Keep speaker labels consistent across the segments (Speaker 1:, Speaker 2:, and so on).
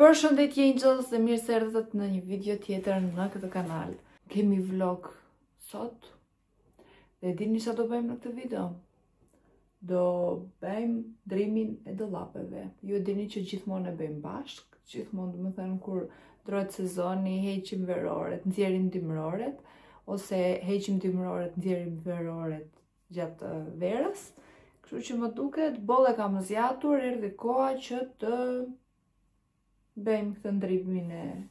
Speaker 1: Përshëndetje Angels dhe mirë se erdhët në një video tjetër në këtë kanal. Kemi vlog sot dhe dini çfarë do bëjmë në këtë video? Do bëjmë ndrimin e dollapeve. Ju dini që gjithmonë e bëjmë bashk, gjithmonë do të thënë kur ndrohet sezoni heqim veroret, nxjerrim dimroret ose heqim dimroret, nxjerrim veroret gjatë verës. Kështu që më duket bolla kam zgjatur, erdhi koha që të bëjmë këtë ndrimin e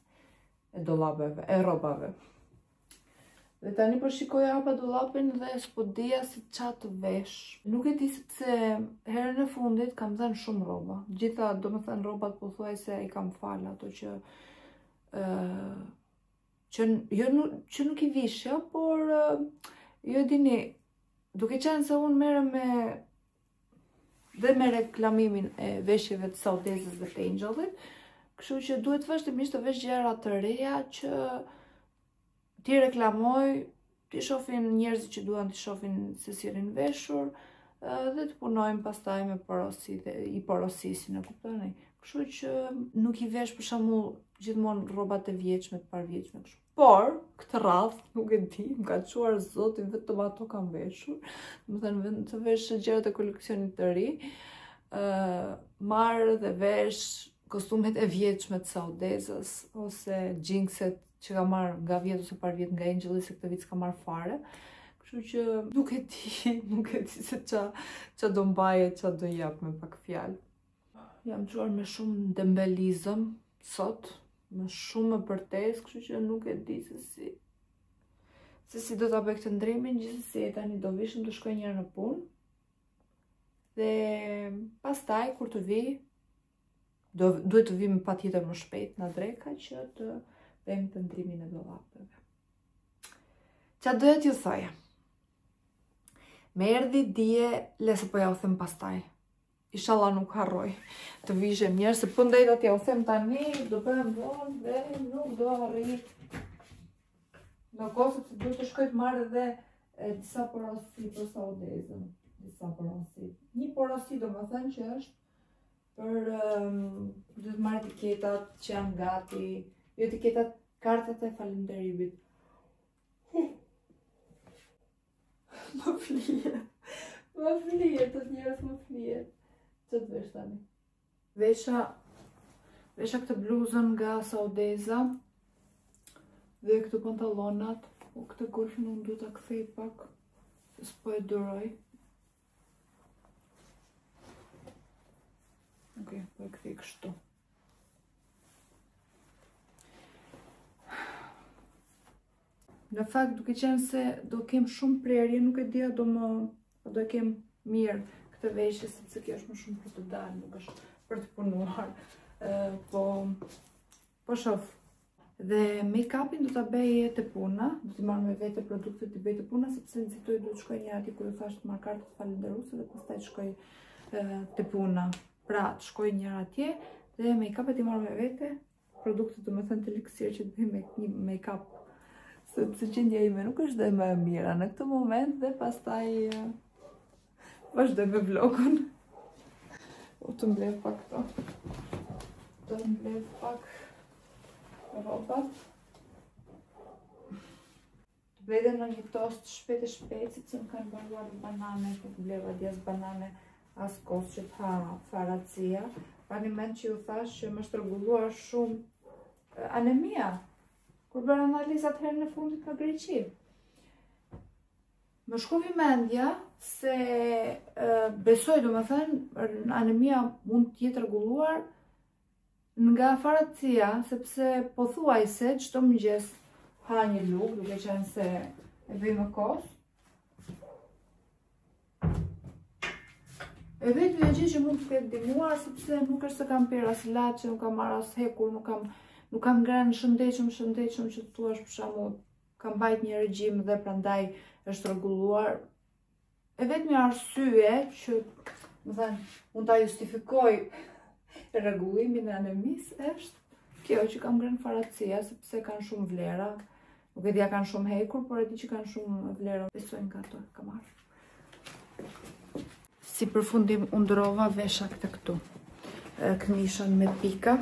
Speaker 1: dollapeve, e rrobave. Dhe tani po shikoja hapa dollapin dhe s'po dija se çfarë të vesh. Nuk e di sepse herën e fundit kam dhënë shumë rroba. Gjitha, domethënë rrobat pothuajse i kam fal ato që që nuk i vishja, por ju e dini, duke qenë se unë merrem me reklamimin e veshjeve të Saudezës dhe të Angelit, kështu që duhet vazhdimisht të vesh gjëra të reja që ti reklamoj, ti shohin njerëzit që duan të shohin se si rin veshur dhe të punojmë pastaj me porosi dhe i porosisin, e kuptoni? Kështu që nuk i vesh për shembull gjithmonë rrobat e vjeçme, të parvjeçme kështu. Por këtë radh nuk e di, më ka çuar zoti vetëm ato kam veshur, domethënë vetëm të vesh gjërat e koleksionit të ri, marr dhe vesh kostumet e vjetshme të Saudezës ose xhinkset që kam marrë nga vjet ose par vjet nga Angeli, se këtë vit s'kam marrë fare. Kështu që nuk e di se ça do mbahet, ça do jap me pak fjalë. Jam çuar me shumë dembelizëm sot, me shumë përtes, kështu që nuk e di se si do ta bëj këtë ndrimin, gjithsesi tani do vishëm të shkoj një herë në punë. Dhe pastaj kur të vi duhet të vim patjetër më shpejt në dreka që të bëjmë të ndrimin e dollapeve. Çfarë doja t'ju thoja? Me erdhi dije, le se po ja u them pastaj. Inshallah nuk harroj të vishem njerë, se po ndajta t'ja u them tani, do bëhem vonë dhe nuk do harroj. Në kohë se duhet të shkoj të marrë edhe disa porosi për Saudezën. Disa porosi. Një porosi do më thënë që është për të marrë etiketat që janë gati, jo etiketat, kartat e falënderimit. Më flijet, të njerëz më flijet. Që të vesh tani? Vesha këtë bluzën nga Saudeza dhe këtu pantallonat, o këtë golfin unë duhet ta kthej pak, se s'po e duroj. Ok, po e kthej kështu. Në fakt, duke qenë se do kem shumë prerje, nuk e dia do e kem mirë këtë veshje, sepse kjo është më shumë për të dalë, nuk është për të punuar. Po shoh. Dhe make-upin do ta bëj te puna, do t'i marr me vete produktet t'i bëj te puna, sepse nxitoj duhet shkoj një aty ku ju thash të marr kartën falënderuese dhe pastaj të shkoj te puna. Pra, të shkoj njëra atje dhe make-upet i marr me vete, produktet do të thënë të eliksir që të bëj një make-up, sepse gjendja ime nuk është dhe më e mira në këtë moment dhe pastaj vazhdoj me vlogun. Të mbledh pak këto. Të mbledh pak rrobat. Të blede në një tost shpejt, sepse më kanë mbaruar banane, të bleva djes banane as kos që të ha faracia. Pani mend që ju thash që më shtrëngulluar shumë anemia, kur bërë analizat herën e fundit në Greqi. Më shkovi mendja se besoj domethënë anemia mund të jetë rregulluar nga faracia, sepse pothuajse çdo mëngjes ha një lugë, duke qenë se e bëj më kos. E vetë një gjë që mund të ketë ndihmuar, sepse nuk është se kam pirë as ilaçe, nuk kam marrë as hekur, nuk kam ngrënë shëndetshëm që të thuash për shembull, kam bajt një regjim dhe prandaj është rregulluar. E vetmja arsye që, më thënë, mund ta justifikoj rregullimin e anemisë është kjo që kam ngrënë faracia, sepse kanë shumë vlera. Nuk e dia kanë shumë hekur, por e di që kanë shumë vlera. Besoj nga ato kam marrë. Si përfundim u ndrova vesha këtë këtu. Këmishën me pika.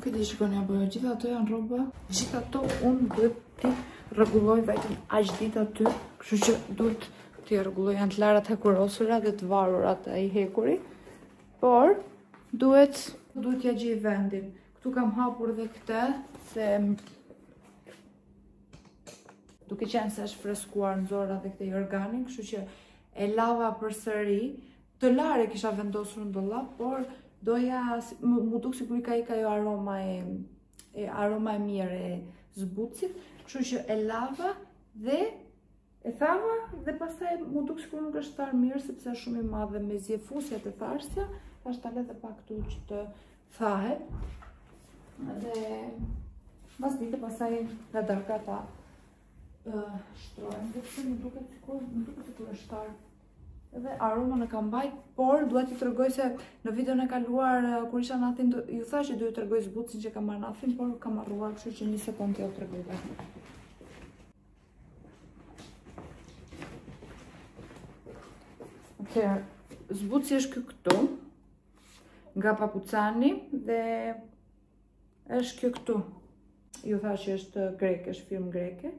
Speaker 1: Nuk e di shikoni apo jo, gjitha ato janë rroba. Gjitha ato unë duhet t'i rregulloj vetëm aq ditë aty, kështu që duhet t'i rregulloj, janë të lara të hekurosura dhe të varura të ai hekuri. Por duhet t'ja gjej vendin. Ktu kam hapur dhe këtë se duke qenë se është freskuar nxorra dhe këtë organin, kështu që e lava përsëri. Të larë kisha vendosur në dollap, por doja mu duk sikur ka ajo aroma e mirë e zbutësit, kështu që e lava dhe e thava dhe pastaj mu duk sikur nuk është tar mirë sepse është shumë i madh dhe me zjefusjet e tharsja, tash ta le dhe pak këtu që të thahet. Dhe pas dite pastaj nga darka ta shtrojnë, dhe pëse më duket sikur është tar. Edhe aromën e kam mbajt, por duhet t'i tregoj se në videon e kaluar kur isha në Athinë ju thash që duhet t'tregoj zbutësin që kam marrë në Athinë, por kam harruar, kështu që një sekondë t'ju tregoj vetëm. Atëherë, zbutësi është ky këtu, nga papucani dhe është kjo këtu. Ju thash që është greke, është firmë greke.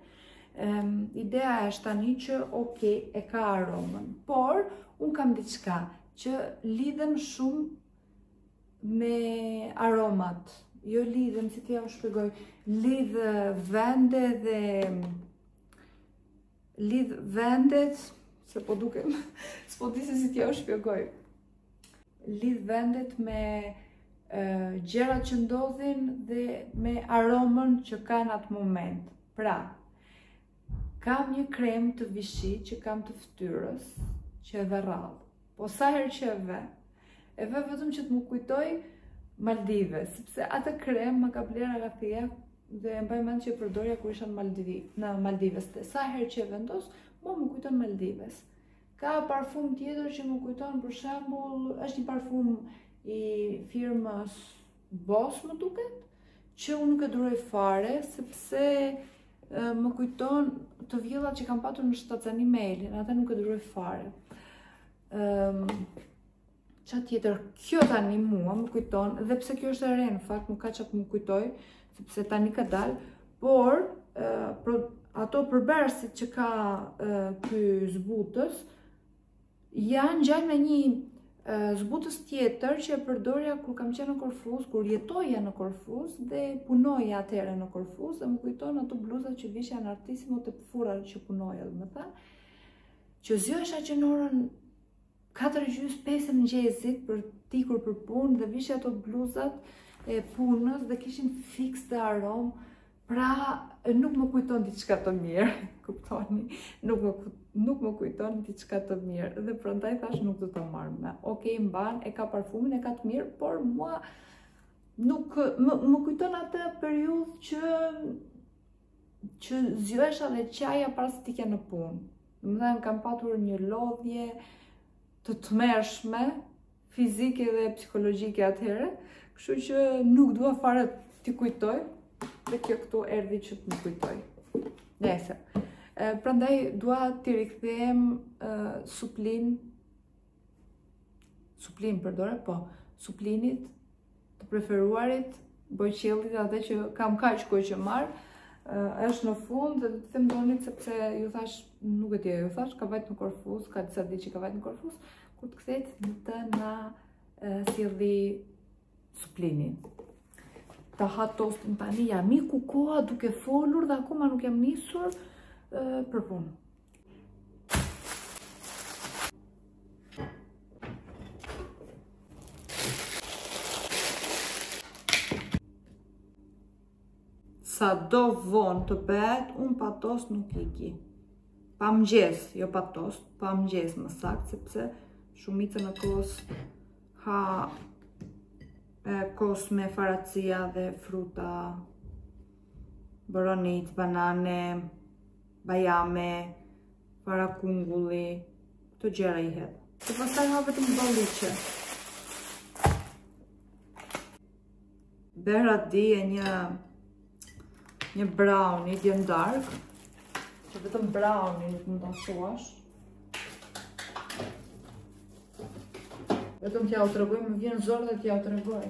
Speaker 1: Ideja është tani që ok, e ka aromën, por unë kam diçka që lidhem shumë me aromat, jo lidhem, si t'ja u shpjegoj, lidh vendet, se po dukem, s'po di se si t'ja u shpjegoj, lidh vendet me gjërat që ndodhin dhe me aromën që ka në atë moment. Pra, kam një krem të vishi që kam të fytyrës, që e ve rrallë. Po sa herë që e ve vetëm që të më kujtoj Maldive, sepse atë krem më ka bler Agathia dhe e mbaj mend që e përdorja kur isha në Maldives. Sa herë që e vendos, më kujton Maldives. Ka parfum tjetër që më kujton, për shembull, është një parfum i firmës Boss, më duket, që unë nuk e duroj fare, sepse më kujton të vjellat që kam patur në shtacani mailin, ata nuk e duroj fare. Qa tjetër, kjo tani mua më kujton, dhe pse kjo është e re në fakt, nuk ka që më kujtoj, sepse tani ka dalë, por ato përbërësit që ka ky zbutës, janë gjallë me një zbutës tjetër që e përdorja kur kam qenë në Korfuz, kur jetoja në Korfuz dhe punoja atëherë në Korfuz, dhe më kujton ato bluzat që vishja në Artissimo të pëfura që punoja, dhe më thënë, që zjohesha që në orën 4:30-5 e mëngjesit për tikur për punë dhe vishja ato bluzat e punës dhe kishin fiks të aromë, pra nuk më kujton diçka të mirë, kuptoni, nuk më kujton diçka të mirë, dhe prandaj thash nuk do ta marr me. Okej, mban, e ka parfumin, e ka të mirë, por mua nuk më kujton atë periudhë që zjohesha dhe qaja para se t'ikja në punë. Domethënë kam patur një lodhje të tmerrshme, fizike dhe psikologjike atëherë, kështu që nuk dua fare t'i kujtoj. Dhe kjo këtu erdhi që të më kujtoj. Nese. Prandaj dua t'i rikthehem suplinit të preferuarit, bojqellit atë që kam kaq kohë që marr, është në fund dhe të them donit sepse ju thash, nuk e di, ju thash ka vajt në Korfuz, ka disa ditë që ka vajt në Korfuz, kur të kthehet të na sjelli suplinin. Ta ha tostin tani, jam i koha duke folur dhe akoma nuk jam nisur për punë. Sa do vonë të bëhet, unë pa tost nuk iki. Pa mëngjes, jo pa tost, pa mëngjes më saktë, sepse shumica në kos ha kos me faracia dhe fruta, boronit, banane, bajame, parakungulli, këto gjëra i hedh. Dhe pastaj ha vetëm bolliqe. Bera di e një brownie, djem dark, që vetëm brownie nuk mund ta thuash. Vetëm t'ja u tregoj, më vjen zor dhe t'ja u tregoj.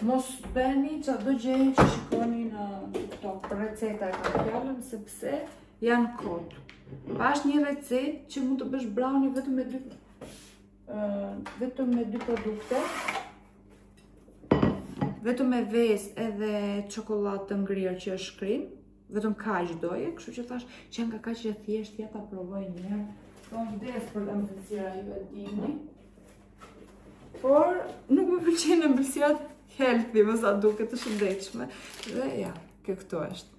Speaker 1: Mos bëni çdo gjë që shikoni në TikTok për receta e kam fjalën sepse janë kot. Pash një recetë që mund të bësh brownie vetëm me dy produkte. Vetëm me vezë edhe çokoladë të ngrirë që është krim. Vetëm kaq doje, kështu që thash që janë kaq që thjesht ja ta provoj një herë. Po vdes për ëmbëlsira ju e dini. Por nuk më pëlqejnë ëmbëlsirat healthy, më sa duket të shëndetshme. Dhe ja, kjo këtu është.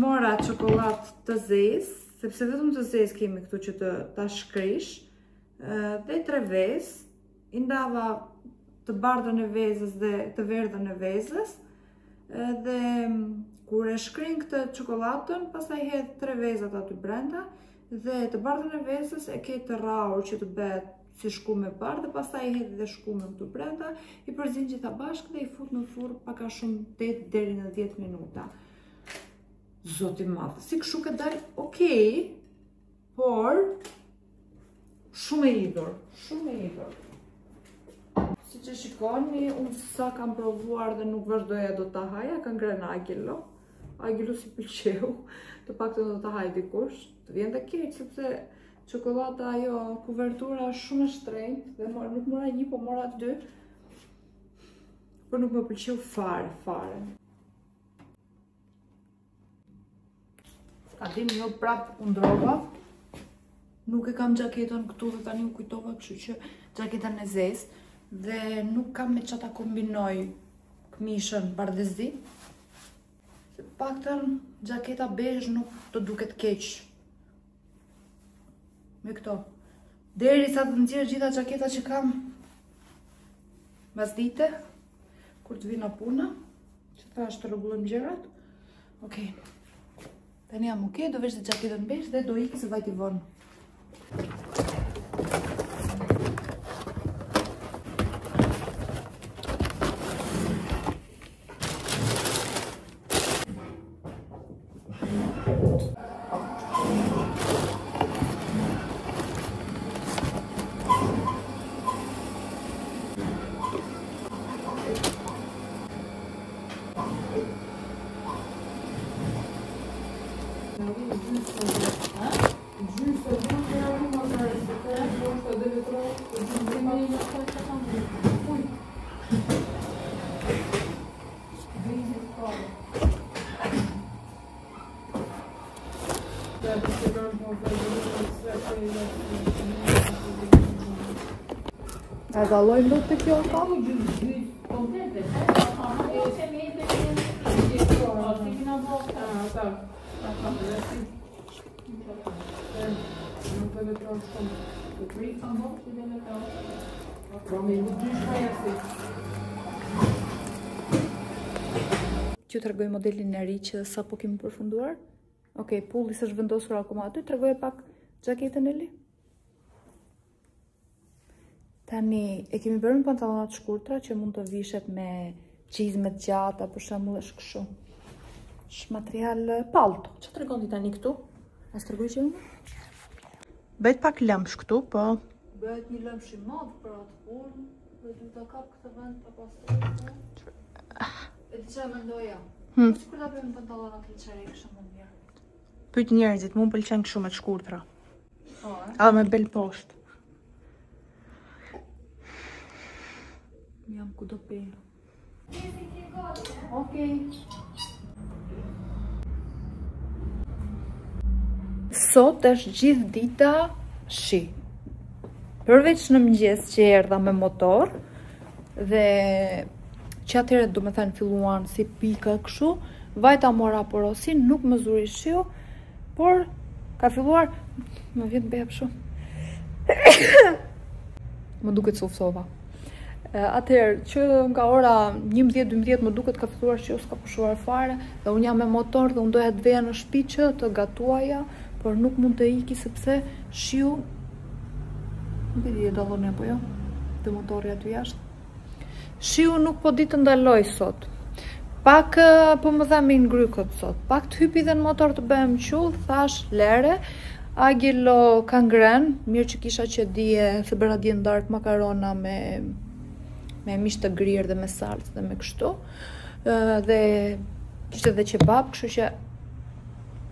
Speaker 1: Mora çokoladë të zezë, sepse vetëm të zezë kemi këtu që ta shkrish. Dhe 3 vezë, i ndava të bardhën e vezës dhe të verdhën e vezës. Dhe kur e shkrin këtë çokoladën, pastaj hedh 3 vezat aty brenda dhe të bardhën e vezës e ke të rrahur që të bëhet si shkumë e bardhë, dhe pastaj hedh dhe shkumën këtu brenda, i përzin gjitha bashkë dhe i fut në furrë pak a shumë 8 deri në 10 minuta. Zoti madh, si kështu ka dalë okay, por shumë e idhur, shumë e idhur. Si që shikoni, unë sa kam provuar dhe nuk vazhdoja do ta haja, ka ngrënë Agilo. Agilo si pëlqeu, të paktën do ta haj dikush, të vjen dhe keq sepse çokolada ajo kuvertura është shumë e shtrenjtë dhe nuk mora 1, po mora 2. Por nuk më pëlqeu fare. A dini jo prap u ndrova. Nuk e kam xhaketën këtu dhe tani u kujtova, kështu që xhaketën e zezë. Dhe nuk kam me çata kombinoj këmishën bardhëzi. Se paktën xhaketa bezh nuk të duket keq. Me këto. Derisa të nxjerr gjitha xhaketat që kam mbas dite, kur të vina puna, që thash të rregullojmë gjërat. Okej. Tani jam okay, do vesh xhaketën bezh dhe do ik se vajti vonë. A dallojmë lot të kjo ka? Që të regoj modelin e ri që sa po kemi përfunduar. Okej, pulli s'është vendosur akoma aty, të regoj pak xhaketën e li. Tani e kemi bërë në pantallonat shkurtra që mund të vishet me çizme të gjata, për shembull është kështu. Është material palto. Çfarë tregon ti tani këtu? As tregoj që unë? Bëhet pak lëmsh këtu, po. Bëhet një lëmsh i madh për atë punë, dhe duhet ta kap këtë vend pa pasur. E di çfarë mendoja? Sikur ta bëjmë pantallonat leçare kështu më mirë. Pyet njerëzit, mua m'pëlqen kështu me të shkurtra. Po. Edhe me bel poshtë. Jam ku do pe. Okej. Sot është gjithë dita shi. Përveç në mëngjes që erdha me motor dhe që atëherë do me thënë filluan si pika kështu, vajta mora porosin, nuk më zuri shiu, por ka filluar, më vjen bep shumë. Më duket se uftova. Atëherë që nga ora 11-12 më duket ka filluar shiu, s'ka pushuar fare, dhe unë jam me motor dhe unë doja të veja në shtëpi që të gatuaja, por nuk mund të iki sepse shiu, nuk e di e dallon apo jo, të motori aty jashtë. Shiu nuk po di të ndaloj sot. Pak po më dha me ngrykët sot. Pak të hypi dhe në motor të bëhem qull, thash lere. Agilo ka ngren, mirë që kisha që dije se bëra dje ndark makarona me me mish të grirë dhe me salcë dhe me kështu. Dhe kishte edhe qebab, kështu që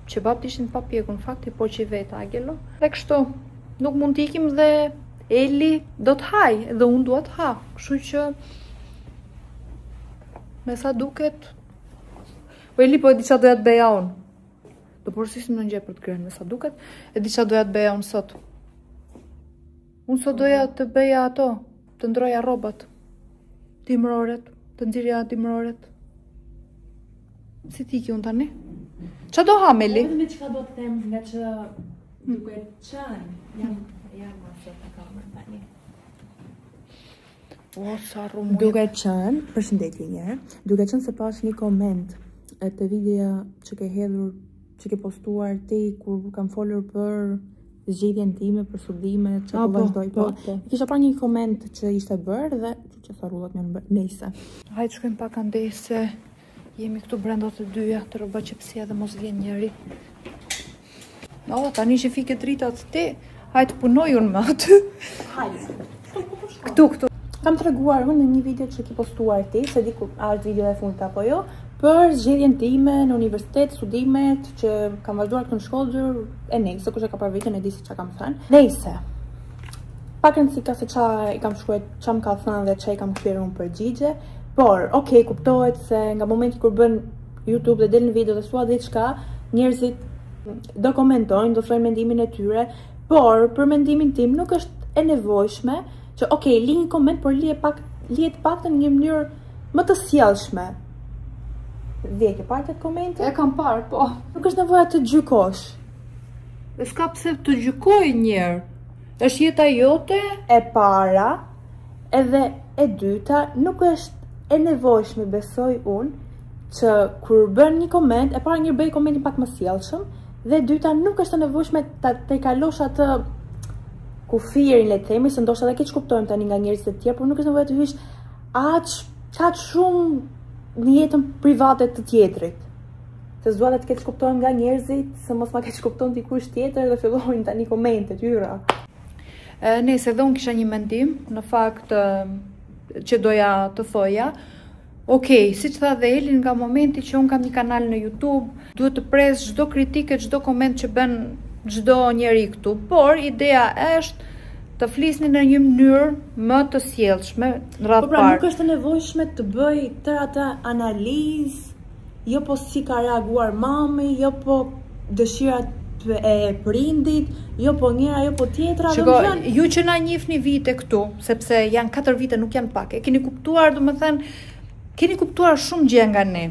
Speaker 1: qebabt ishin pa pjekur në fakt, po që i vet Agelo. Dhe kështu, nuk mund t'ikim dhe Eli do t'haj, dhe unë dua t'ha. Kështu që me sa duket, po Eli po e di qa doja t'beja unë. Do porosisim në gjë për të kryer, me sa duket, e di qa doja t'beja unë sot. Unë sot doja të beja ato, të ndroja rrobat, dimëroret, të nxirja dimëroret. Si ti ki unë tani? Qa do ha, Meli?
Speaker 2: Vetëm çka do të them nga që duke qenë jam asë të kamerë tani.
Speaker 1: O, sa rrumuj.
Speaker 2: Duke qenë, përshëndetje një herë, duke qenë se pash një koment të videoja që ke hedhur, që ke postuar ti kur kam folur për zgjidhjen time, për studime, që po vazhdoj. Po. Kisha parë një koment që ishte bërë dhe që tharullat më në bërë. Nejse.
Speaker 1: Hajtë shkojmë pak andej se jemi këtu brenda të dyja, të rroba qepësia dhe mos vjen njëri. O, tani që fike dritat ti, hajtë punoj unë me aty.
Speaker 2: Hajde.
Speaker 1: Këtu.
Speaker 2: Kam treguar unë në një video që ke postuar ti, se di kur është video e fundit apo jo, për zgjedhjen time në universitet, studimet që kam vazhduar këtu në shkollë, e nejse, kush e ka parë videon e di se çka kam thënë. Nejse. Pak rëndësika se qa i kam shkruar, qa më ka thënë dhe qa i kam kthyer unë përgjigje, por, okay, kuptohet se nga momenti kur bën YouTube dhe del në video dhe thua diçka, njerëzit do komentojnë, do thojnë mendimin e tyre, por për mendimin tim nuk është e nevojshme që okay, li një koment, por lihet pak në një mënyrë më të sjellshme. Dhe ke parë këtë komente?
Speaker 1: E kam parë, po.
Speaker 2: Nuk është nevoja të gjykosh.
Speaker 1: E s'ka pse të gjykoj njerë. Është jeta jote.
Speaker 2: E para, edhe e dyta, nuk është e nevojshme, besoj unë, që kur bën një koment, e para njërë bëj komentin pak më sjellshëm, dhe e dyta nuk është e nevojshme të kalosh atë kufirin, le të themi, se ndoshta edhe keq kuptojmë tani nga njerëzit e tjerë, por nuk është nevoja të hysh aq shumë në jetën private të tjetrit. Se s'dua të keq kuptojmë nga njerëzit, se mos ma keq kupton dikush tjetër dhe fillojnë tani komente tyra.
Speaker 1: Nëse dhe unë kisha një mendim, në fakt që doja të thoja. Okej, si që tha dhe Elin, nga momenti që unë kam një kanal në YouTube, duhet të pres çdo kritike, çdo koment që bën çdo njeri këtu, por ideja është të flisni në një mënyrë më të sjellshme, në radhë parë.
Speaker 2: Po pra, nuk është e nevojshme të bëj tërë atë analizë, jo po si ka reaguar mami, jo po dëshirat e prindit, jo po njëra, jo po tjetra.
Speaker 1: Shiko, ju që na njihni vite këtu, sepse janë 4 vite, nuk janë pak, e keni kuptuar, domethënë, keni kuptuar shumë gjë nga ne.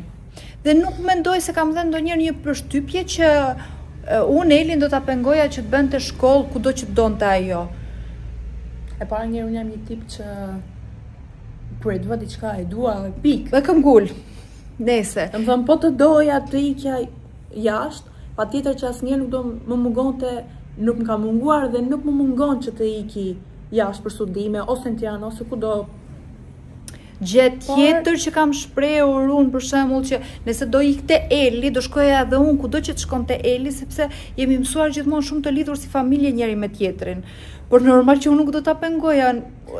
Speaker 1: Dhe nuk mendoj se kam dhënë ndonjëherë një përshtypje që unë Elin do ta pengoja që të bënte shkollë kudo që donte ajo.
Speaker 2: E para njëherë unë jam një tip që kur e dua diçka e dua dhe pikë.
Speaker 1: Dhe këmgull. Nese.
Speaker 2: Domethënë po të doja të ikja jashtë, patjetër që asnjëherë nuk do më mungonte, nuk më ka munguar dhe nuk më mungon që të iki jashtë për studime ose në Tiranë ose kudo.
Speaker 1: Gjë tjetër që kam shprehur unë, për shembull, që nëse do ikte Eli, do shkoja edhe unë kudo që të shkonte Eli, sepse jemi mësuar gjithmonë shumë të lidhur si familje njëri me tjetrin. Por normal që unë nuk do ta pengoja.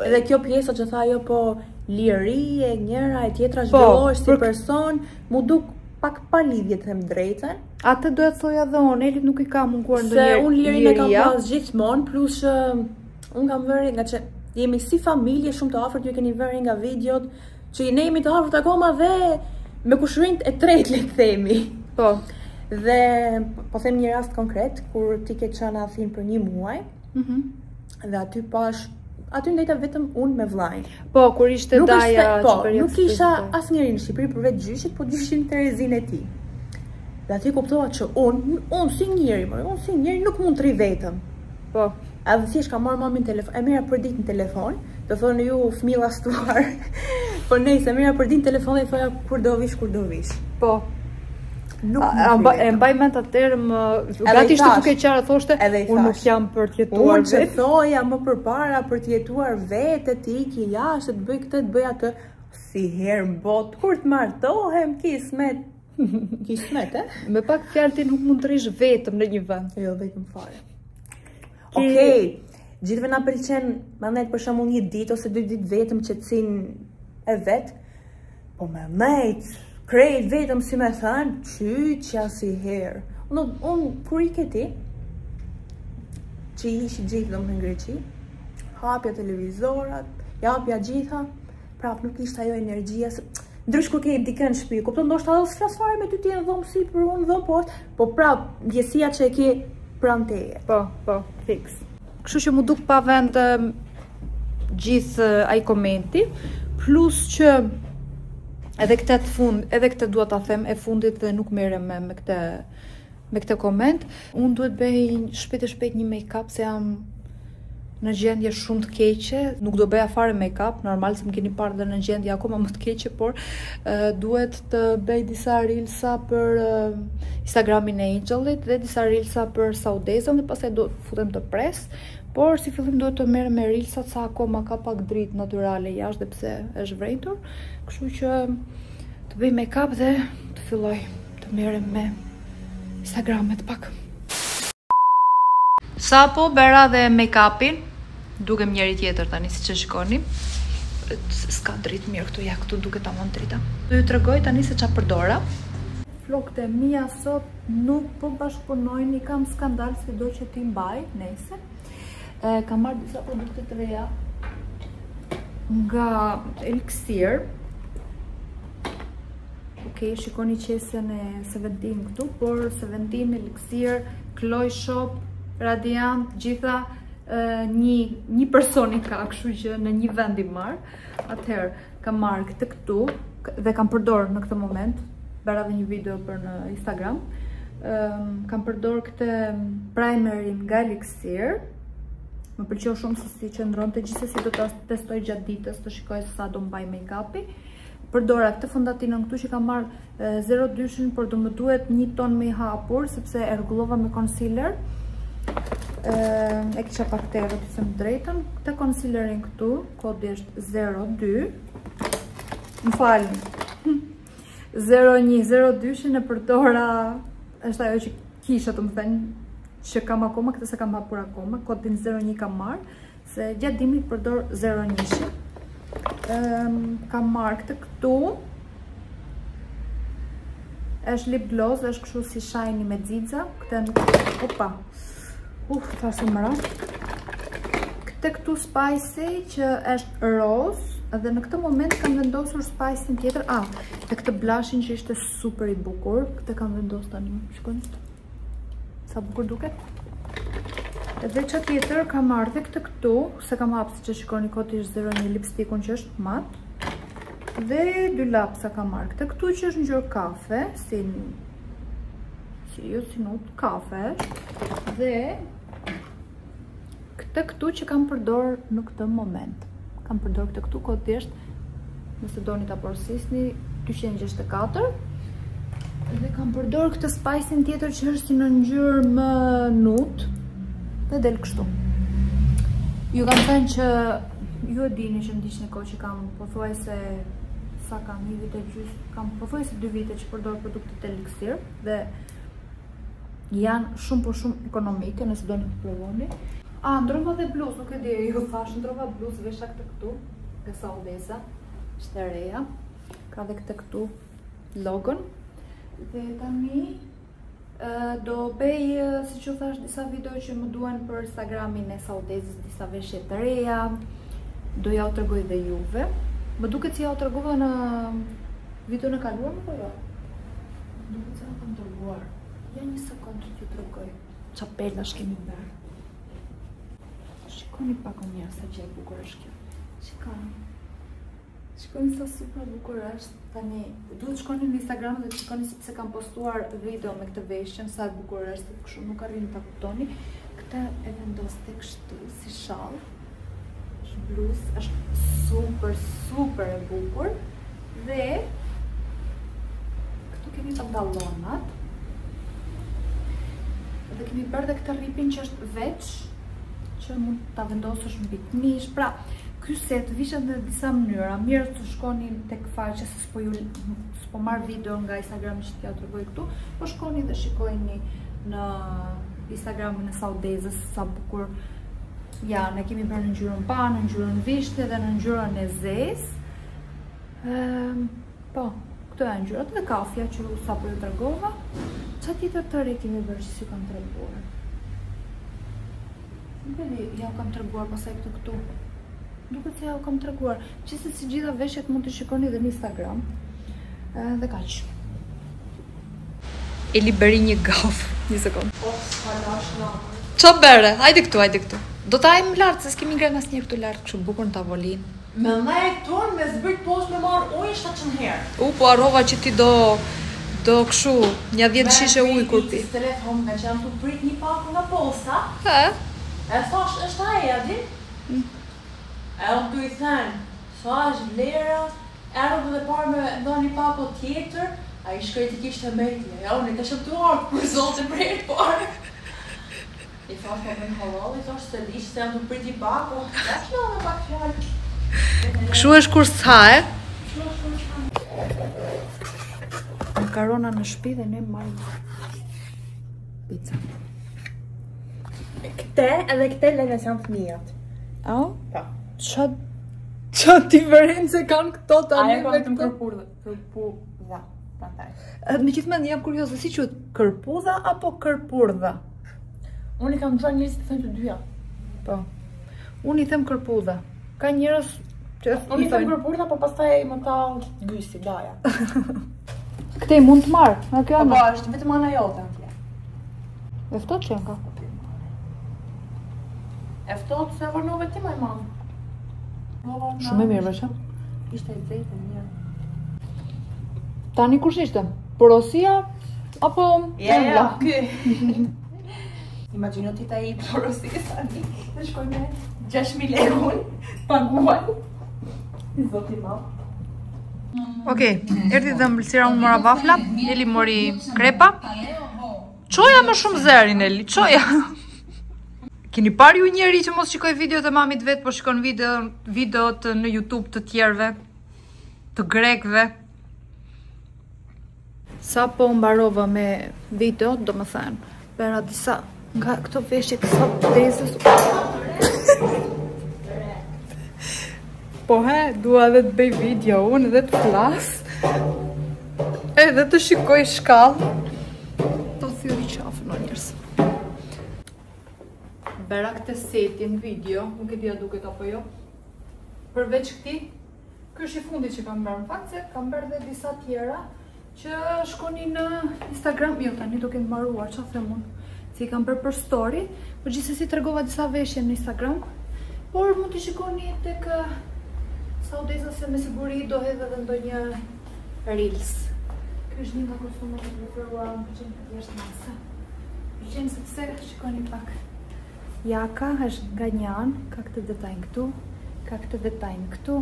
Speaker 2: Edhe kjo pjesa që tha ajo, po liri e njëra e tjetra zhvillohesh si person, mu duk pak pa lidhje të them drejtën.
Speaker 1: Atë do të thoja edhe unë, Eli nuk i ka munguar ndonjëherë.
Speaker 2: Se unë lirin e kam pas gjithmonë, plus unë kam vëri nga që jemi si familje shumë të afërt, ju keni vëri nga videot që ne jemi të afërt akoma dhe me kushërinë e tretë, le të themi.
Speaker 1: Po.
Speaker 2: Dhe po them një rast konkret kur ti ke qenë në Athinë për 1 muaj. Dhe aty aty ndajta vetëm unë me vllajin.
Speaker 1: Po, kur ishte Daja,
Speaker 2: nuk isha asnjëri në Shqipëri përveç gjyshit, po gjyshin Terezin e tij. Dhe aty kuptova që unë si njeri nuk mund të rri vetëm.
Speaker 1: Po.
Speaker 2: Edhe thjesht kam marrë mamin telefon, e mira për ditë në telefon, të thonë ju fëmijëlla stuar. Po nejse, mira për ditë në telefon dhe i thoja kur do vish.
Speaker 1: Po. E mbaj mend atëherë gati ishte duke qarë thoshte unë nuk jam për të jetuar
Speaker 2: vetë. Unë thoja më përpara për të jetuar vetë, të iki jashtë, të bëj këtë, të bëj atë. Si herë në botë, kur të martohem, kismet. Kismet,
Speaker 1: Me pak fjalë ti nuk mund të rish vetëm në një vend.
Speaker 2: Jo, vetëm fare. Okej, gjithve na pëlqen, mandet për shembull 1 ditë ose 2 ditë vetëm qetësinë e vetë, po me mejtë, krejt vetëm si me thënë, qyqja si herë. Unë kur i këti, që i ishi gjithë dhe më në Greqi, hapja televizorat, japja gjitha, prap nuk ishte ajo energjia, ndrysh kur ke dikën në shtëpi, kupton ndoshta edhe s'flas fare me ty ti në dhomë si për unë dhomë poshtë, po prap ndjesia që e ke pranë teje. Po, fix. Kështu që mu duk pa vend gjithë ai komenti, plus që edhe këtë të fund, edhe këtë dua ta them e fundit dhe nuk merrem me këtë koment, unë duhet bëj shpejt e shpejt një make-up se jam në gjendje shumë të keqe, nuk do bëja fare make-up, normal se më keni parë dhe në gjendje akoma më të keqe, por duhet të bëj disa reelsa për Instagramin e Angelit dhe disa reelsa për Saudezën dhe pastaj do futem të pres, por si fillim duhet të merrem me reelsat sa akoma ka pak dritë natyrale jashtë dhe pse është vrentur, kështu që të bëj make-up dhe të filloj të merrem me Instagramet pak. Sapo bëra dhe make-upin, dukem njëri tjetër tani si që shikoni. S'ka dritë mirë këtu, ja këtu duke ta mund drita. Do ju tregoj tani se çfarë përdora. Flokët e mia sot nuk po bashkëpunojnë, kam skandal se do që ti mbaj nesër. Kam marrë disa produkte të reja nga Elixir. Ok, shikoni qesën e 17 këtu, por 17 Elixir, Chloe Shop, Radiant, gjitha një personi ka, kështu që në një vend i marr. Atëherë, kam marrë këtë këtu dhe kam përdor në këtë moment, bëra edhe një video për në Instagram. Kam përdor këtë primerin nga Elixir. Më pëlqeu shumë se si qëndronte, gjithsesi do ta testoj gjatë ditës të shikoj sa do mbaj make-upi. Përdora këtë fondatinën këtu që kam marrë 02-shin, por do më duhet një ton më i hapur sepse e rregullova me concealer. E kisha pak të të them drejtën. Këtë concealerin këtu, kodi është 02. Më falni. 01-02-shin e përdora, është ajo që kisha të më thënë që kam akoma, këtë se kam hapur akoma. Kodin 01 kam marrë, se gjatë dimrit përdor 01-shin. Kam marrë këtë këtu. Është lip gloss, është kështu si shiny me xixa. Këtë nuk, opa. Thasë më ra. Këtë këtu spicy që është rose, dhe në këtë moment kam vendosur spicy në tjetër. Dhe këtë blushin që ishte super i bukur, këtë kam vendosur tani. Shikoni. Sa bukur duket. Dhe që tjetër kam marrë dhe këtë këtu, se kam hapë si që shikoni koti është 01 lipstikun që është mat. Dhe dy lapsa kam marrë këtë këtu që është ngjyrë kafe, si nut kafe është. Dhe këtë këtu që kam përdor në këtë moment. Kam përdor këtë këtu kodisht, nëse doni ta porosisni, 264. Dhe kam përdor këtë spice-in tjetër që është si në ngjyrë më nut. Dhe del kështu. Ju kam thënë që ju e dini që ndiqni kohë që kam pothuajse sa kam një vit e gjysmë, kam pothuajse 2 vite që përdor produktet Elixir dhe janë shumë po shumë ekonomike nëse doni të provoni. Ndrova dhe bluz, nuk e di, ju thash, ndrova bluz, vesha këtë këtu, nga Saudeza, ishte reja, ka dhe këtë këtu logon, dhe tani do bëj, si që thash, disa video që më duan për Instagramin e Saudezës, disa veshje të reja, do ja u tregoj dhe juve. Më duket si ja u tregova në video në kaluar, apo jo? Duket si ja kam treguar. Ja një sekundë t'ju tregoj qa perlash kemi bërë. Shikoni pak o mirë sa që e bukur është kjo. Shikoni sa super bukur është. Tani, duhet shkoni në Instagram dhe të shikoni sepse kam postuar video me këtë veshjen, sa e bukur është, kështu nuk arrini ta kuptoni. Këtë e vendos tek kështu si shall. Është bluz, është super e bukur. Dhe këtu kemi pantallonat. Dhe kemi bërë dhe këtë ripin që është veç, që mund ta vendosësh mbi këmish. Pra, ky set vishet në disa mënyra. Mirë të shkoni tek faqja se s'po marr video nga Instagrami që t'ja tregoj këtu, po shkoni dhe shikojni në Instagramin e Saudezës sa bukur janë. Ne kemi bërë në ngjyrën pa, në ngjyrën vishte dhe në ngjyrën e zezë. Po, këto e ngjyrat dhe kafja që sapo ju tregova. Qa tjetër të re kemi bërë që si kam treguar? Nuk e di, ja u kam treguar pasaj këtu. Duket se ja u kam treguar. Qëse si gjitha veshjet mund të shikoni edhe në Instagram. Dhe kaq.
Speaker 1: Eli bëri një gaf. Një sekund. Qa bere? Hajde këtu. Do ta ajmë lartë, se s'kemi ngre asnjë këtu lartë, kështu bukur në tavolinë.
Speaker 2: Me ndaj e këton, me zbrit poshtë me marrë ujë 700 herë.
Speaker 1: Po arrova që ti do kështu, një 10 shishe ujë kur pi.
Speaker 2: Me telefon nga që jam të prit një paku nga posta. E thash, është aja, di? E unë të i thënë, sa është vlera, erë dhe parë me ndo një paku tjetër, a i shkrejt i kishtë e mejtje. Ja, unë i ka shëptu arë, për zotë e brejt parë. I thash, po me në halal, i thash, se lishtë se jam të prit një paku. Ja që në me pak fjallë.
Speaker 1: Kështu është kur s'ha, e? Makarona në shtëpi dhe ne marrim pizza.
Speaker 2: Këte lënës janë fëmijat.
Speaker 1: A?
Speaker 2: Po.
Speaker 1: Qa diferencë kanë këto tani me këto?
Speaker 2: Kërpudha.
Speaker 1: Me gjithmonë jam kurioze, si quhet kërpudha apo kërpurdha?
Speaker 2: Unë i kam thënë njerëz të thënë të dyja.
Speaker 1: Po. Unë i them kërpudha. Ka njerëz që
Speaker 2: unë i them kërpurdha, po pastaj më ka gysi, daja.
Speaker 1: Këte mund të marrë, nga kjo
Speaker 2: Po, është vetëm ana jote në tje.
Speaker 1: E ftot që ka?
Speaker 2: E ftot se vërnove ti më i madh.
Speaker 1: Shumë e mirë bësha.
Speaker 2: Ishte e zejtë e mirë.
Speaker 1: Tani kush ishte? Porosia? Apo...
Speaker 2: Ja, ky. Imagjino ti ta i porosia tani. Të shkoj me 6.000 lekun, paguan. I zoti ma.
Speaker 1: Okej, erdi dhe mbëlsira unë mora vafla, Eli mori krepa. Qoja më shumë zerin, Eli, qoja. Keni parë ju njeri që mos shikoj videot e mamit vetë, po shikon videot në YouTube të tjerve, të grekve. Sa po mbarova me videot, do më thënë, bera disa nga këto veshje të sa tezës. Po dua edhe të bëj video unë edhe të flas. Edhe të shikoj shkallë. Do thyrë i qafë në njërës. Bera këtë setin video, nuk e dia duket apo jo. Përveç këti, ky është i fundit që kam bërë në fakt, se kam bërë dhe disa tjera që shkoni në Instagram. Jo, tani do kemë mbaruar, qa them unë. Si i kam bërë për story, por gjithsesi tregova disa veshje në Instagram. Por mund të shikoni tek Saudeza, se me siguri do hedhe dhe ndonjë reels. Ky është një nga kostumet e preferuara, më pëlqen të jashtë masa. Pëlqen sepse shikoni pak. Jaka është nga një anë, ka këtë detajn këtu, ka këtë detajn këtu.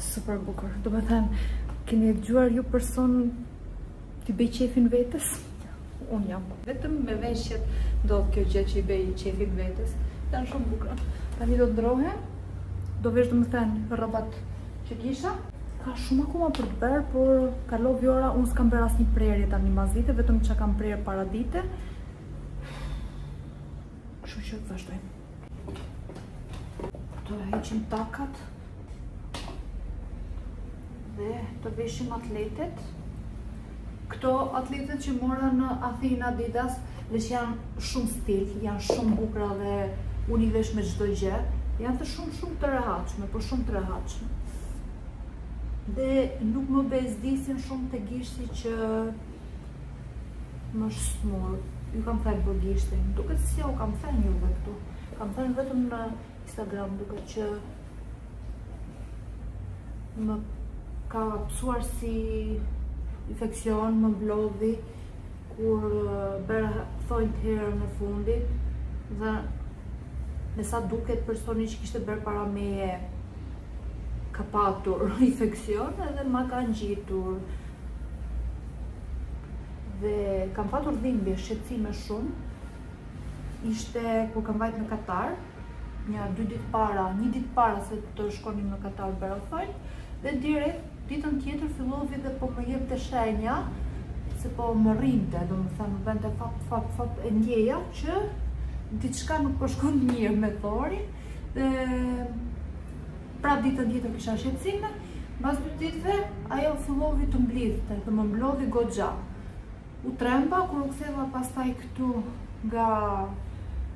Speaker 1: Super bukur. Do me thënë, keni dëgjuar ju person t'i bëj qefin vetës? Unë jam. Vetëm me veshjet do kjo gjë që i bëj qefin vetës. Janë shumë bukra. Tani do të ndrohem, do vesh do me thënë rrobat që kisha. Ka shumë akoma për të bërë, por kalo vjora, unë s'kam bërë asnjë prerje tani mas dite, vetëm që kam prerje para dite. Kështu që të vazhdojmë. Të heqim takat. Dhe të veshim atletet. Këto atletet që mora në Athina Adidas, dhe që janë shumë stil, janë shumë bukra dhe unë i vesh me çdo gjë, janë të shumë të rehatshme, por shumë të rehatshme. Dhe nuk më bezdisin shumë të gishti që më shmor. Ju kam thënë për gishtin, duket si u kam thënë juve këtu. Kam thënë vetëm në Instagram, duket që më ka pësuar si infekcion, më mblodhi kur bëra thonjt herën e fundit dhe me sa duket personi që kishte bërë para meje ka patur infekcion edhe ma ka ngjitur dhe kam patur dhimbje, shqetësime shumë. Ishte kur kam vajt në Katar, një ditë para se të shkonim në Katar bëra thonjt dhe direkt ditën tjetër fillovi dhe po më jepte shenja se po më rrinte, do më thënë, vente fap e ndjeja që diçka nuk po shkon mirë me thorin dhe Prap ditën tjetër kisha shqetësime, mbas 2 ditëve ajo fillovi të mblidhte, të më mblodhi goxha. U tremba kur u ktheva pastaj këtu nga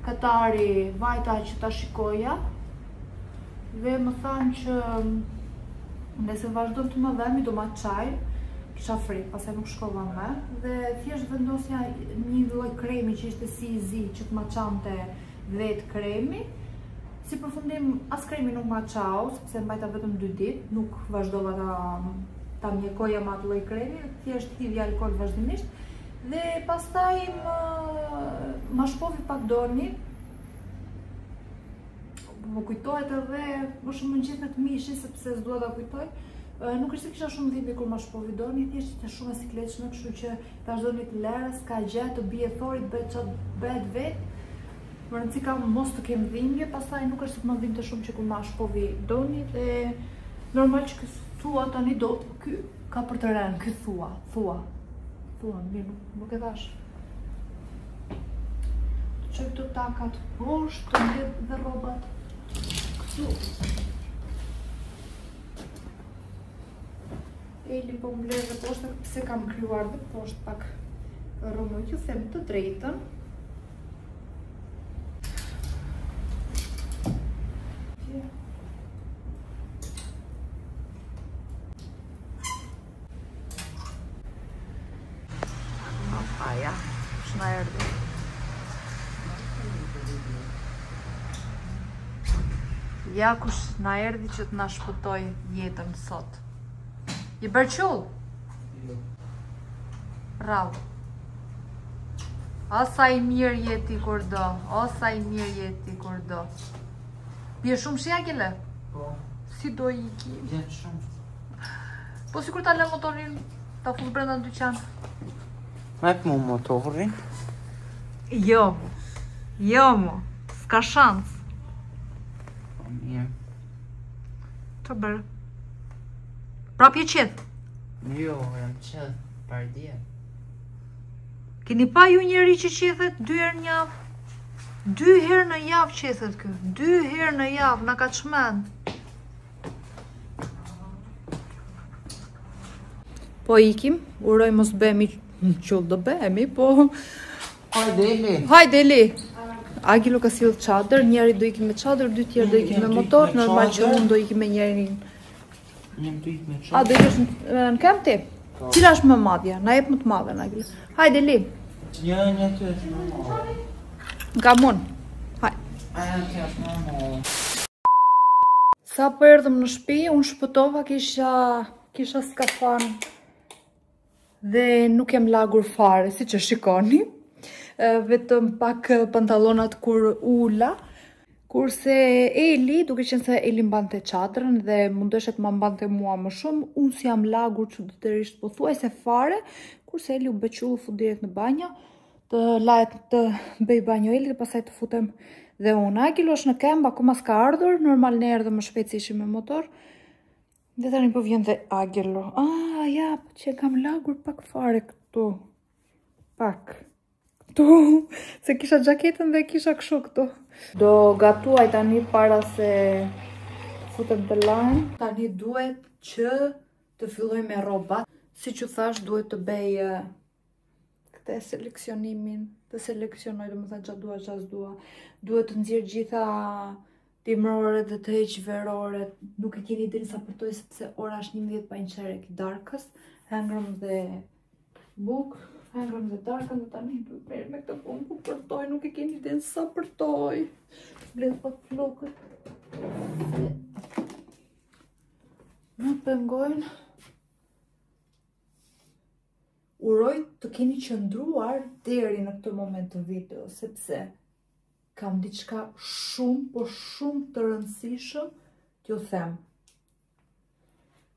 Speaker 1: Katari, vajta që ta shikoja dhe më thanë që nëse vazhdo të më dhemi do ma qaj, kisha frikë, pastaj nuk shkova më dhe thjesht vendosja një lloj kremi që ishte si i zi që të ma qante vetë kremi. Si përfundim as kremi nuk ma qau, sepse mbajta vetëm 2 ditë, nuk vazhdova ta mjekoja me atë lloj kremi, thjesht hidhja alkool vazhdimisht. Dhe pastaj ma shpovi pak doni. Më kujtohet edhe më shumë në gjithë me të mishi, sepse s'dua ta kujtoj. Nuk është se kisha shumë dhimbje kur ma shpovi doni, thjesht ishte shumë e sikletshme, kështu që tash doni të lerës, ka gjë të bie thorit, bëhet çat bëhet vetë. Më rëndësi ka mos të kem dhimbje, pastaj nuk është se më dhimbte shumë që kur ma shpovi doni dhe normal që ky thua tani do ky ka për të rënë, ky thua, mirë, nuk e thash. Të çoj këto takat poshtë, të mbledh dhe rrobat këtu. Eli po mbledh dhe poshtë, pse kam kryuar dhe poshtë pak rromë, ju them të drejtën. Aja, shna erdhi. Ja kush na erdhi që të na shpëtoj jetën sot. Je bërqull? Jo. Bravo. O sa i mirë jeti kur do, o sa i mirë jeti kur do. Bje shumë shi Agile?
Speaker 3: Po.
Speaker 1: Si do iki?
Speaker 3: Bje shumë.
Speaker 1: Po si kur ta le motorin, ta fus brenda në dyqan?
Speaker 3: Me për mu motorin?
Speaker 1: Jo, mo, s'ka shans.
Speaker 3: Po mirë.
Speaker 1: Të bërë? Prap je qetë?
Speaker 3: Jo, jam qetë par dje.
Speaker 1: Keni pa ju njeri që qethet 2 herë në javë? 2 herë në javë qethet kë, 2 herë në javë, na ka çmend. Po ikim, uroj mos bëhemi qull do bëhemi, po... Hajde Eli! Agilo ka sill çadër, njeri do ikim me çadër, 2 tjerë do ikim me motor, normal që unë do ikim me njerin.
Speaker 3: Njëm do ikim me çadër.
Speaker 1: A, do ikesh në kem ti? Cila është më madhja? Na jep më të madhe në Agilo. Hajde Eli!
Speaker 3: Një të është më madhe.
Speaker 1: Nga mun. Hajde.
Speaker 3: Aja të është më madhe.
Speaker 1: Sa po erdhëm në shtëpi, unë shpëtova, kisha skafan dhe nuk jem lagur fare, si që shikoni. Vetëm pak pantallonat kur ula. Kurse Eli, duke qenë se Eli mbante çadrën dhe mundeshet ma mbante mua më shumë, unë si jam lagur çuditërisht pothuajse fare, kurse Eli u bequllu, fut direkt në banjo, të lajet të bëj banjo Eli dhe pastaj të futem dhe unë. Agilo është në këmbë, akoma s'ka ardhur, normal ne erdhëm më shpejt si ishim me motor. Dhe tani po vjen dhe Agilo. Ja, po që kam lagur pak fare këtu. Pak. Këtu, se kisha gjaketën dhe kisha kështu këtu. Do gatuaj tani para se futem të lajm. Tani duhet që të filloj me rrobat. Si që thash, duhet të bëj këtë seleksionimin, të seleksionoj, domethënë çfarë dua, çfarë s'dua. Duhet të nxjerr gjitha dimrore dhe të heq verore. Nuk e keni idin sa përtoj sepse ora është 11 pa një çerek i darkës. Hengrëm dhe buk, hengrëm dhe darkën dhe tani duhet merr me këtë punë ku përtoj, nuk e keni idin sa përtoj. Bledh pak flokët. Më pengojnë. Uroj të keni qëndruar deri në këtë moment të video, sepse kam diçka shumë, po shumë të rëndësishëm t'ju them.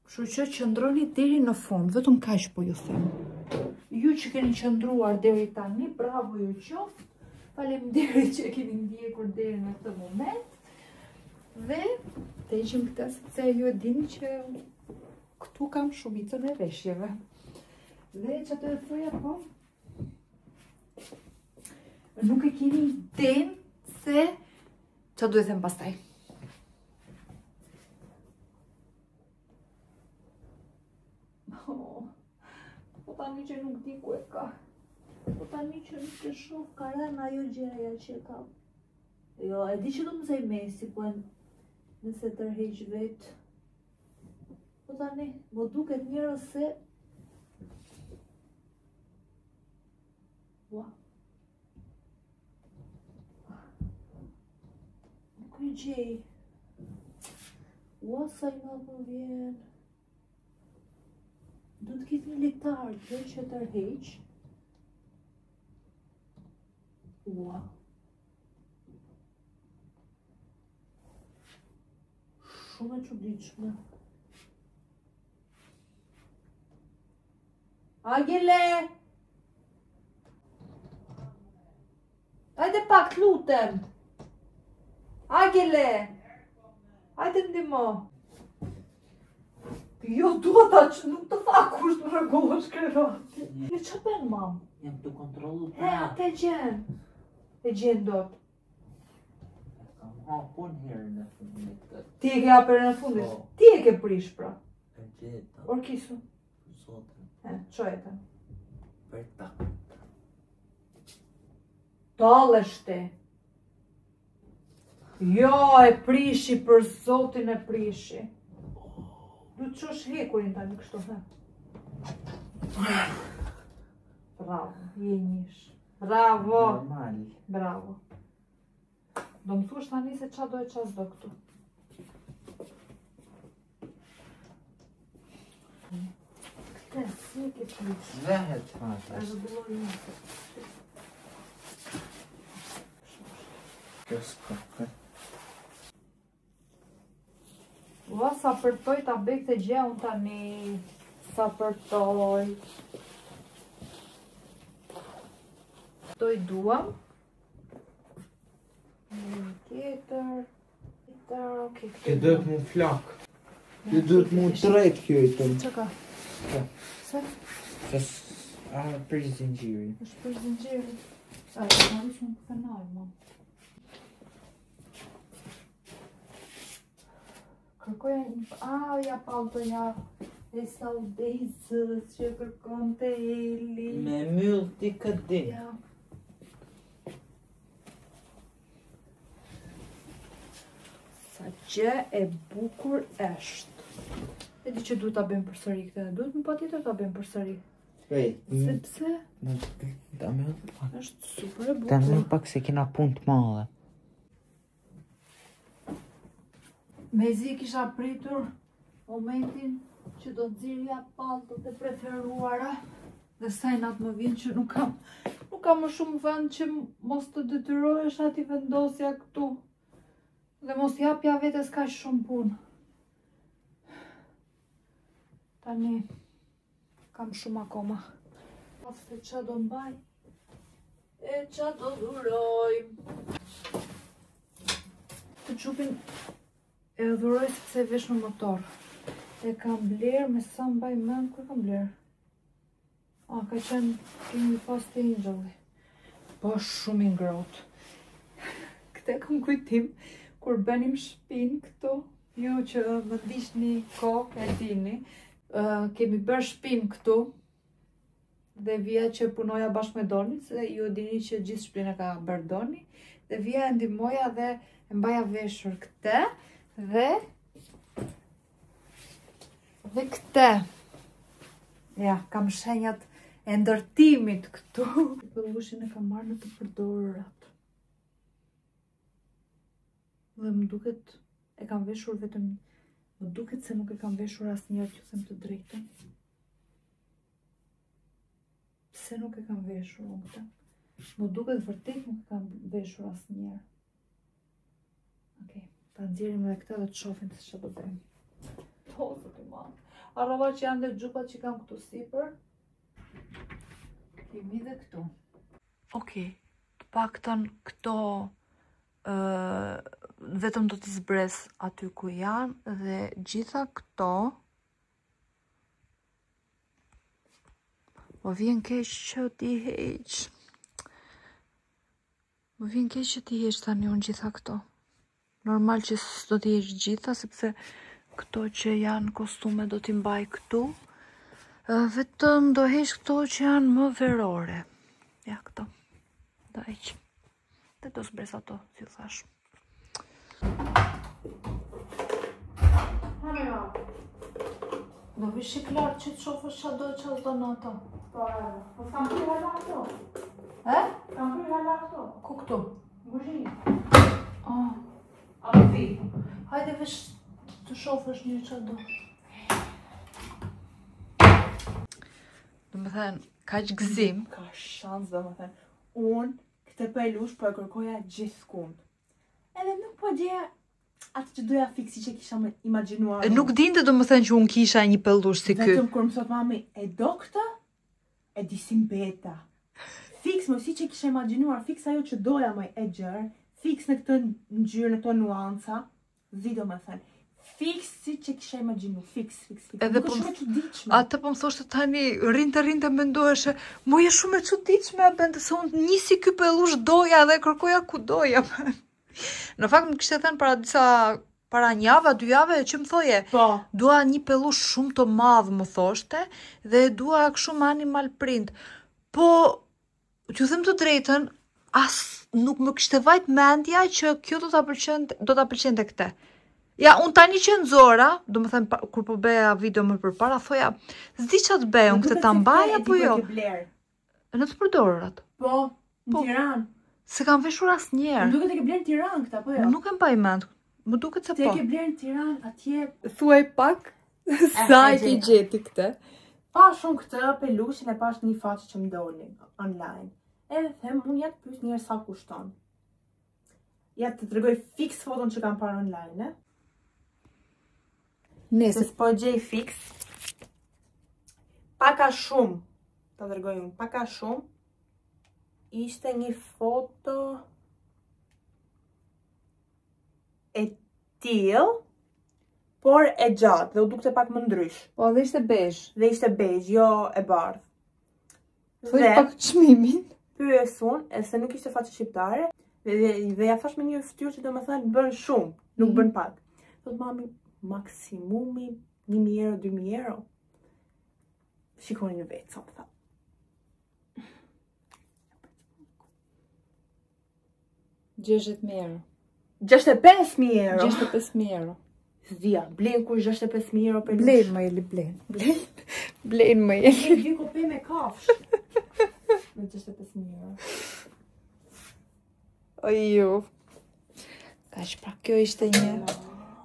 Speaker 1: Kështu që qëndroni deri në fund, vetëm kaq po ju them. Ju që keni qëndruar deri tani, bravo ju qoftë. Faleminderit që e keni ndjekur deri në këtë moment. Dhe të heqim këtë sepse ju e dini që këtu kam shumicën e veshjeve. Dhe që të thoja po, nuk e keni idin se që duhet them pastaj. Po tani që nuk di ku e ka. Po tani që nuk e shoh ka rënë ajo gjëja që e ka. Jo, e di që do më zej mesi, po nëse tërheq vet. Po tani, më duket mirë se ua. Nuk e gjej. Ua, sa i madh më vjen. Do të ketë një litar që tërheq. Ua. Shumë e çuditshme. Agele! Hajde pak, lutem! Agele! Hajde ndihmo! Jo, dua ta që nuk të tha kush të rregullosh krevati. E ç'a bën, mam?
Speaker 3: Jam të kontrollu
Speaker 1: Atë gjen. E gjen dot.
Speaker 3: Kam hapur herën e fundit.
Speaker 1: Ti e ke hapur në fundit.
Speaker 3: Po.
Speaker 1: Ti e ke prish pra.
Speaker 3: E gjeta.
Speaker 1: Orkisu.
Speaker 3: Zotën.
Speaker 1: Çojeta.
Speaker 3: Për ta.
Speaker 1: Talleshti. Jo, e prishi për zotin e prishi. Du të qosh hekurin tani kështu, ha? Bravo, je njësh. Bravo.
Speaker 3: Normal.
Speaker 1: Bravo. Do më thush tani se qa do e qa s'do këtu. Këte, si e ke prish?
Speaker 3: Vehet fata.
Speaker 1: Është bulloj njëse.
Speaker 3: Kjo s'ka.
Speaker 1: Ua, sa përtoj ta bëj këtë gjë unë tani. Sa përtoj. Këtoj duam. Një tjetër. Okej.
Speaker 3: Ti duhet mu flak. Ti duhet mu tret kjo i tëmë.
Speaker 1: Që ka? Se?
Speaker 3: Për zinxhiri.
Speaker 1: është për zinxhiri. A, të marrë shumë këtënaj, mam. Kërkoja një... ja paltoja e saudezës që kërkon të Eli.
Speaker 3: Me myll ti këtë din.
Speaker 1: Ja. Sa gjë e bukur është. E di që duhet ta bëjmë përsëri këtë. Duhet më patjetër ta bëjmë përsëri.
Speaker 3: Prej.
Speaker 1: Sepse
Speaker 3: Ta myll.
Speaker 1: është super e
Speaker 3: Ta myll
Speaker 1: bukur.
Speaker 3: pak se kena punë të madhe.
Speaker 1: Mezi kisha pritur momentin që do të nxirja palltot e preferuara dhe sajnat më vjen që nuk kam më shumë vend që mos të detyrohesh ati vendosja këtu dhe mos japja vetes kaq shumë punë. Tani kam shumë akoma. Se qa do mbaj e qa do dhuroj. Të qupin e dhuroj sepse e vesh në motor. E kam bler me sa mbaj mend, kur kam bler? Ka qenë kemi pas të Angel-i. Po shumë i ngrohtë. Këtë kam kujtim kur bënim shtëpinë këtu, ju që më ndiqni kokë e dini, kemi bërë shtëpinë këtu dhe vija që punoja bashkë me Doni, se ju dini që gjithë shtëpinë e ka bërë Doni, dhe vija e ndihmoja dhe e mbaja veshur këtë dhe këtë. Ja, kam shenjat e ndërtimit këtu. Pëllushin e kam marrë në të përdorat. Dhe më duket e kam veshur vetëm, më duket se nuk e kam veshur asnjëherë, që them të drejtën. Pse nuk e kam veshur unë këtë? Më duket vërtet nuk e kam veshur asnjëherë. Okej, ta nxjerrim edhe këtë dhe të shohim se çfarë do bëjmë. Tozët e madhe. Harrova që janë dhe xhupat që kam këtu sipër. Kemi dhe këtu. Okej, të paktën këto vetëm do t'i zbres aty ku janë dhe gjitha këto më vjen keq që t'i heq. Më vjen keq që t'i heq tani unë gjitha këto. Normal që s'do t'i heq gjitha sepse këto që janë kostume do t'i mbaj këtu Vetëm do heq këto që janë më verore. Ja, këto. Do heq. Dhe do s'bres ato, si thash. Do vish i klarë që të shofësh që do që s'do në ato.
Speaker 2: Po s'kam pry hala këto. Kam pry hala këto.
Speaker 1: Ku këtu?
Speaker 2: Guzhinë.
Speaker 1: A të vi. Hajde vish të shofësh një që do. Do më thënë, ka që gëzim.
Speaker 2: Ka shans, do më thënë. Unë këtë pelush po e kërkoja gjithkund. Edhe nuk po gjeja atë që doja fiksi që kisha me imagjinuar.
Speaker 1: Nuk dinte do më thënë që unë kisha një pelush si ky.
Speaker 2: Vetëm kur më thot mami, e do këtë, e di si mbeta. Fiks më si që kisha imagjinuar, fiks ajo që doja më e gjërë, fiks në këtë ngjyrë, në këto nuanca, zi do më thënë. Fiks si që kisha imaginu, fiks.
Speaker 1: Edhe
Speaker 2: nuk është shumë e çuditshme.
Speaker 1: Atë po më thoshte tani, rinte mendoheshe, mo je shumë e çuditshme, bende se unë nisi ky pellush doja dhe kërkoja ku doja. Në fakt më kishte thënë para një javë, 2 javë që më thoje, dua një pellush shumë të madh, më thoshte, dhe dua kështu me animal print. Po, t'ju them të drejtën, as nuk më kishte vajt mendja që kjo do ta pëlqente këtë. Ja, unë tani që nëzora, do më thëmë, kur po beja video më përpara, thoja, zdi që të beja, unë këtë të mbaj, apo jo? Në të përdorat?
Speaker 2: Po, në Tiranë.
Speaker 1: Se kam veshur asë njerë.
Speaker 2: Më duket e ke blerë në Tiranë këta, apo jo?
Speaker 1: Nuk e mbaj mend, më duket se po.
Speaker 2: Te ke blerë në Tiranë, atje...
Speaker 1: Thuaj pak, sa e ki gjeti këtë?
Speaker 2: Pa shumë këtë pelushin e pash një faqe që më doli online. Edhe them, unë ja të pyes njerë sa kushton. Ja të tregoj fix foton që kam parë online, Se s'po gjej fix. Paka shumë, të dërgoj unë, paka shumë, ishte një foto e tillë, por e gjatë, dhe u dukte pak më ndrysh.
Speaker 1: Po, dhe ishte bezh.
Speaker 2: Dhe ishte bezh, jo e bardhë.
Speaker 1: Thuaj pak çmimin.
Speaker 2: Pyes unë, e se nuk ishte faqe shqiptare, dhe ja thash me një fytyrë që do më thënë bën shumë, nuk bën pak. Thot mami, maksimumi 1.000 euro, 2.000 euro. Shikoni në vetë, sa më tha.
Speaker 1: 60.000 euro.
Speaker 2: 65.000 euro.
Speaker 1: 65.000 euro.
Speaker 2: Zdia, blen kur 65.000 euro për
Speaker 1: Blen më jeli, blen. Blen më jeli.
Speaker 2: Dy kope me kafsh. Me 65.000 euro.
Speaker 1: Ojo. Kaq pra, kjo ishte një...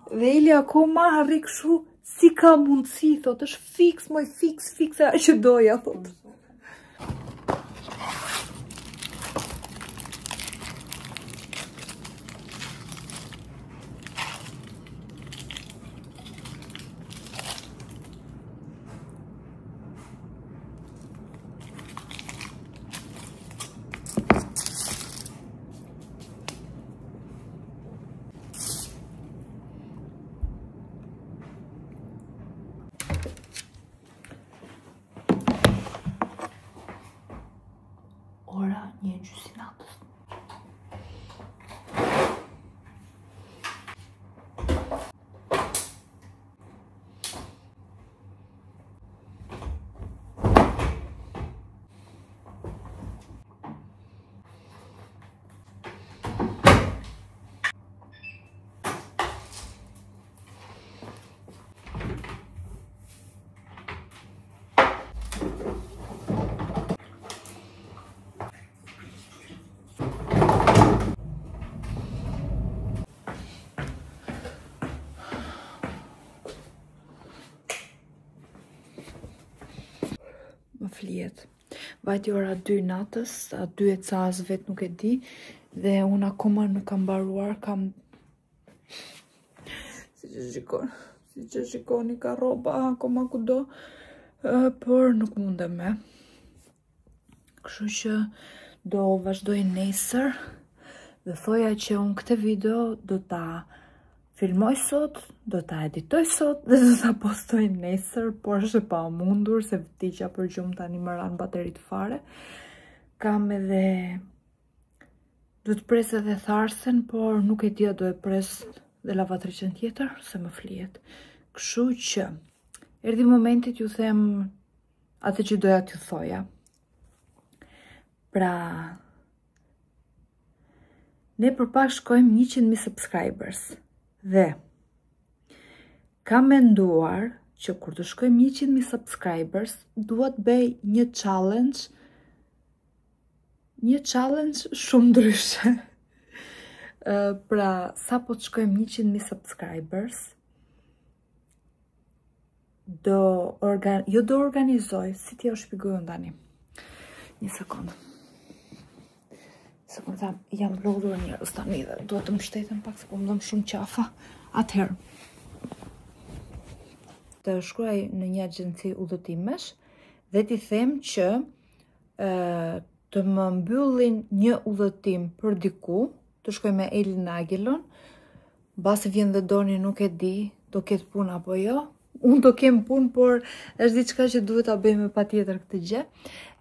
Speaker 1: Dhe Ili akoma harri këshu si ka mundësi, thot, është fix, moj fix, a që doja, thot. Ora 1:30 natës. Më flijet. Vajti ora 2 natës, a 2 e cas vet nuk e di, dhe unë akoma nuk kam mbaruar, kam... Si që shikoni ka roba akoma kudo, por nuk mundem me. Kështu që do vazhdoj nesër, dhe thoja që unë këtë video do ta filmoj sot, do ta editoj sot dhe do ta postoj nesër, por është pa mundur se vtiqja për gjumë tani më ran baterit fare. Kam edhe... do të pres edhe tharsen, por nuk e dia do e pres dhe lavatriçen tjetër, se më flijet. Kështu që erdhi momentit, ju them atë që doja t'ju thoja. Pra, ne për pak shkojmë 100.000 subscribers dhe kam menduar që kur të shkojmë 100.000 subscribers, duhet bëj një challenge shumë ndryshe. Pra, sa po të shkojmë 100.000 subscribers, do organizoj, si t'ja u shpjegoj tani. Një sekundë. Jam lodhur njerëz tani dhe duhet të më shtetën pak se po më dhëm shumë qafa. Atëherë, të shkruaj në një agjenci udhëtimesh dhe t'i them që të më mbyllin një udhëtim për diku, të shkoj me Elin Agelon, basi vjen dhe doni nuk e di, do ketë punë apo jo. Unë do kem punë, por është diçka që duhet ta bëjmë patjetër këtë gjë.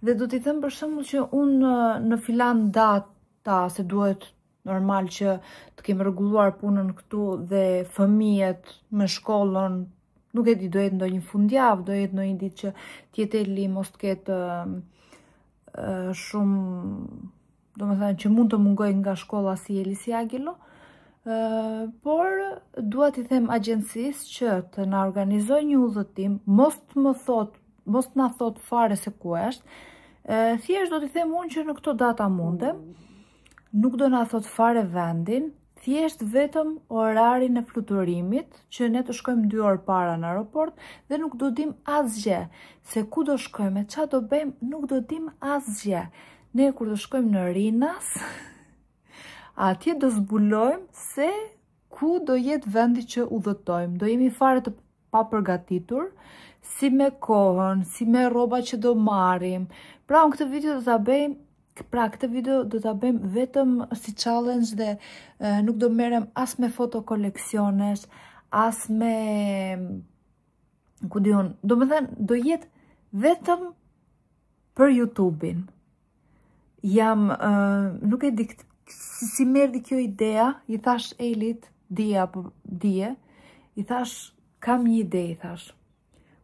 Speaker 1: Dhe do t'i them për shembull që unë në filan data, se duhet normal që të kem rregulluar punën këtu dhe fëmijët me shkollën, nuk e di, do jetë ndonjë fundjavë, do jetë ndonjë ditë që t'jetë Eli mos të ketë shumë, domethënë që mund të mungoj nga shkolla si Eli si Agelo. Por dua t'i them agjencisë që të na organizoj një udhëtim, mos na thot fare se ku është. Thjesht do t'i them unë që në këto data mundem, nuk do na thot fare vendin, thjesht vetëm orarin e fluturimit, që ne të shkojmë 2 orë para në aeroport dhe nuk do dim asgjë, se ku do shkojmë, ç'a do bëjmë, nuk do dim asgjë. Ne kur do shkojmë në Rinas, atje do zbulojmë se ku do jetë vendi që udhëtojmë. Do jemi fare të papërgatitur, si me kohën, si me rroba që do marrim. Pra, këtë video do ta bëjmë vetëm si challenge dhe nuk do merrem as me foto koleksionesh, as me ku diun, domethënë do jetë vetëm për YouTube-in. Nuk e di si merdi kjo idea, i thash Elit, dije, i thash, kam një ide, i thash.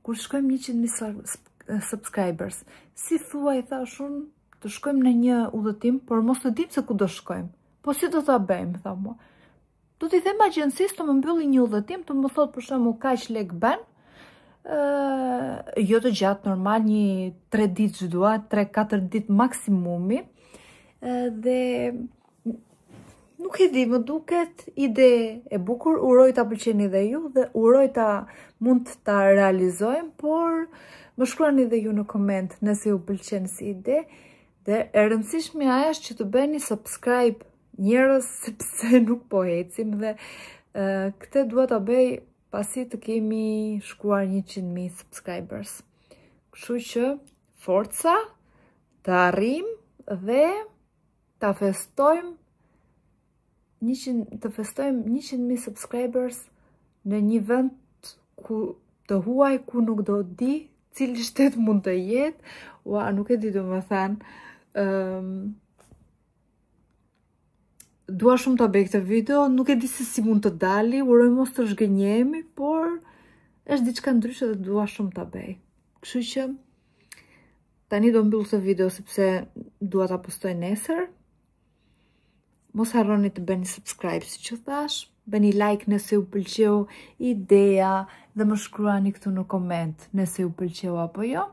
Speaker 1: Kur shkojmë 100.000 subscribers, si thua, i thash unë, të shkojmë në një udhëtim, por mos të dim se ku do shkojmë. Po si do ta bëjmë, tha mua. Do t'i them agjencisë të më mbylli një udhëtim, të më thot për shembull kaq lek bën, jo të gjatë, normal, një 3 ditë që dua, 3-4 ditë maksimumi, dhe nuk e di, më duket ide e bukur, uroj ta pëlqeni dhe ju, dhe uroj ta mund ta realizojmë, por më shkruani dhe ju në koment nëse ju pëlqen si ide, dhe e rëndësishmja është që të bëni subscribe njerëz, sepse nuk po ecim, dhe këtë dua ta bëj pasi të kemi shkuar 100.000 subscribers. Kështu që forca, të arrijmë dhe ta festojmë 100.000 subscribers në një vend të huaj ku nuk do di cili shtet mund të jetë. Nuk e di, domethënë, dua shumë ta bëj këtë video, nuk e di se si mund të dali, uroj mos të zhgënjehemi, por është diçka ndryshe dhe dua shumë ta bëj. Kështu që tani do mbyll këtë video sepse dua ta postoj nesër. Mos harroni të bëni subscribe, si që thash, bëni like nëse ju pëlqeu ideja dhe më shkruani këtu në koment nëse ju pëlqeu apo jo.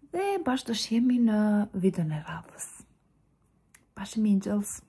Speaker 1: Dhe bashkë do shihemi në videon e radhës. Bashkë Angels.